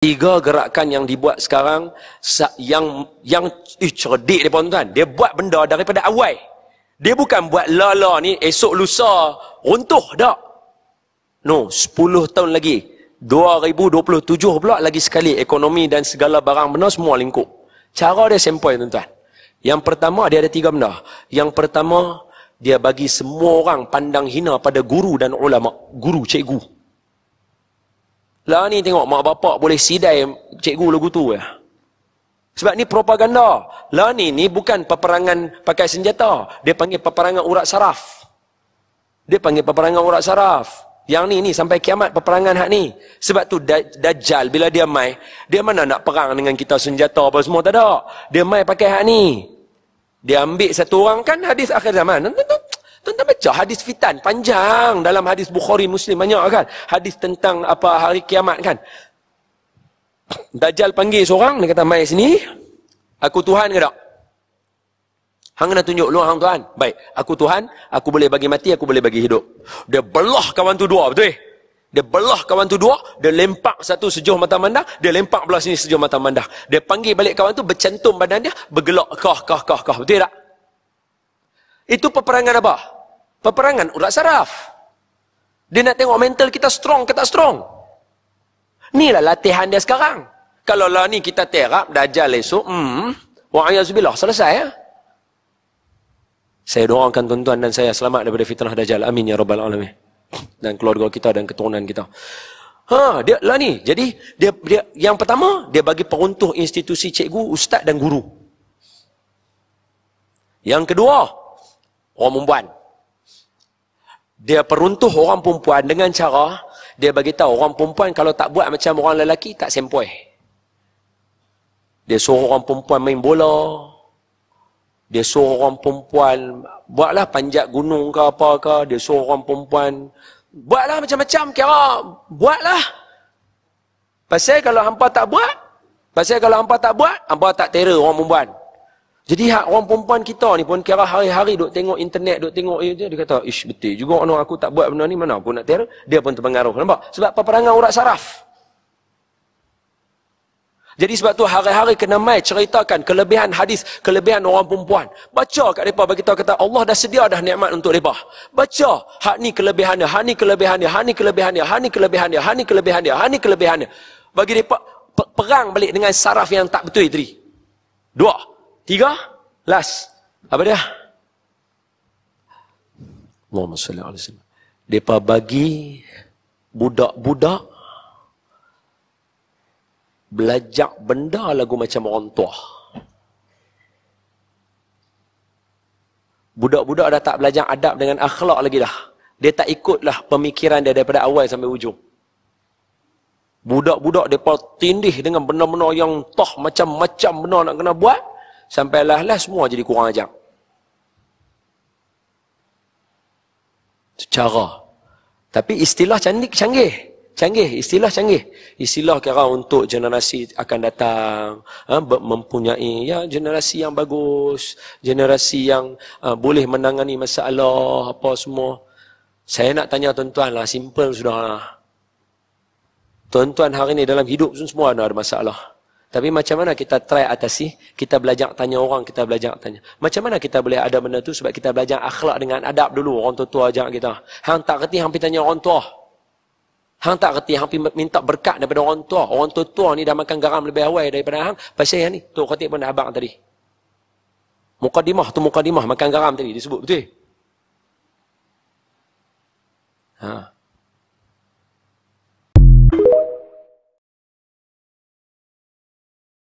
Tiga gerakan yang dibuat sekarang yang cerdik dia tuan. Dia buat benda daripada awal. Dia bukan buat lala ni esok lusa runtuh dak. No, 10 tahun lagi. 2027 pula lagi sekali ekonomi dan segala barang benda semua lingkup. Cara dia simple tuan-tuan. Yang pertama dia ada 3 benda. Yang pertama dia bagi semua orang pandang hina pada guru dan ulama, guru cikgu. Lah ni tengok mak bapak boleh sidai cikgu lagu tu ya. Sebab ni propaganda. Lah ni bukan peperangan pakai senjata. Dia panggil peperangan urat saraf. Dia panggil peperangan urat saraf. Yang ni sampai kiamat peperangan hak ni. Sebab tu Dajjal bila dia mai, dia mana nak perang dengan kita senjata apa semua tak ada. Dia mai pakai hak ni. Dia ambil satu orang kan hadis akhir zaman. Tuan-tuan baca hadis fitan panjang dalam hadis Bukhari Muslim banyak kan. Hadis tentang apa hari kiamat kan. Dajjal panggil seorang, dia kata mai sini. Aku Tuhan ke tak? Hang nak tunjuk lu hang Tuhan. Baik, aku Tuhan, aku boleh bagi mati, aku boleh bagi hidup. Dia belah kawan tu dua, betul? Dia belah kawan tu dua, dia lempak satu sejuh mata mandah, dia lempak belah sini sejuh mata mandah. Dia panggil balik kawan tu, bercantum badan dia, bergelak kah, betul tak? Itu peperangan apa? Peperangan urat saraf. Dia nak tengok mental kita strong ke tak strong. Inilah latihan dia sekarang. Kalau lah ni kita terap, Dajjal esok, wa'ayazubillah, selesai ya. Saya doakan tuan-tuan dan saya selamat daripada fitnah Dajjal. Amin ya rabbal alamin. Dan keluarga kita dan keturunan kita. Dia lah ni. Jadi dia yang pertama dia bagi peruntuh institusi cikgu, ustaz dan guru. Yang kedua, orang perempuan. Dia peruntuh orang perempuan dengan cara dia bagi tahu orang perempuan kalau tak buat macam orang lelaki tak sempoi. Dia suruh orang perempuan main bola. Dia suruh orang perempuan buatlah panjat gunung ke apa ke. Dia suruh orang perempuan buatlah macam-macam kira buatlah. Pasal kalau hampa tak buat, hampa tak terror orang perempuan. Jadi hak orang perempuan kita ni pun kira hari-hari duk tengok internet, duk tengok dia kata, ish betul juga no, aku tak buat benda ni, mana aku nak terror. Dia pun terpengaruh. Nampak? Sebab peperangan urat saraf. Jadi sebab tu hari-hari kena mai ceritakan kelebihan hadis, kelebihan orang perempuan. Baca kat mereka bagi tahu kata Allah dah sedia dah nikmat untuk mereka. Baca hak ni kelebihannya, hak ni kelebihannya, hak ni kelebihannya, hak ni kelebihannya, hak ni kelebihannya, hak ni kelebihannya. Bagi mereka perang balik dengan saraf yang tak betul tadi. 2, 3, last. Apa dia? Allahumma salli alaihi wasallam. Mereka bagi budak-budak belajar benda lagu macam orang tua. Budak-budak dah tak belajar adab dengan akhlak lagi dah. Dia tak ikutlah pemikiran dia daripada awal sampai ujung. Budak-budak mereka tindih dengan benda-benda yang macam-macam benda nak kena buat. Sampai last semua jadi kurang ajar. Cara. Tapi istilah canggih. Istilah canggih. Istilah kira untuk generasi akan datang. Mempunyai generasi yang bagus. Generasi yang boleh menangani masalah. Apa semua. Saya nak tanya tuan-tuan lah. Simple sudah lah. Tuan-tuan hari ni dalam hidup semua ada masalah. Tapi macam mana kita try atasi? Kita belajar tanya orang, kita belajar tanya. Macam mana kita boleh ada benda tu? Sebab kita belajar akhlak dengan adab dulu. Orang tua ajak kita. Hang tak kerti, hang pergi tanya orang tua. Hang tak kerti, hang pergi minta berkat daripada orang tua. Orang tua ni dah makan garam lebih awal daripada hang. Pasal yang ni, tu khatib pun dah abang tadi. Mukadimah makan garam tadi disebut, betul?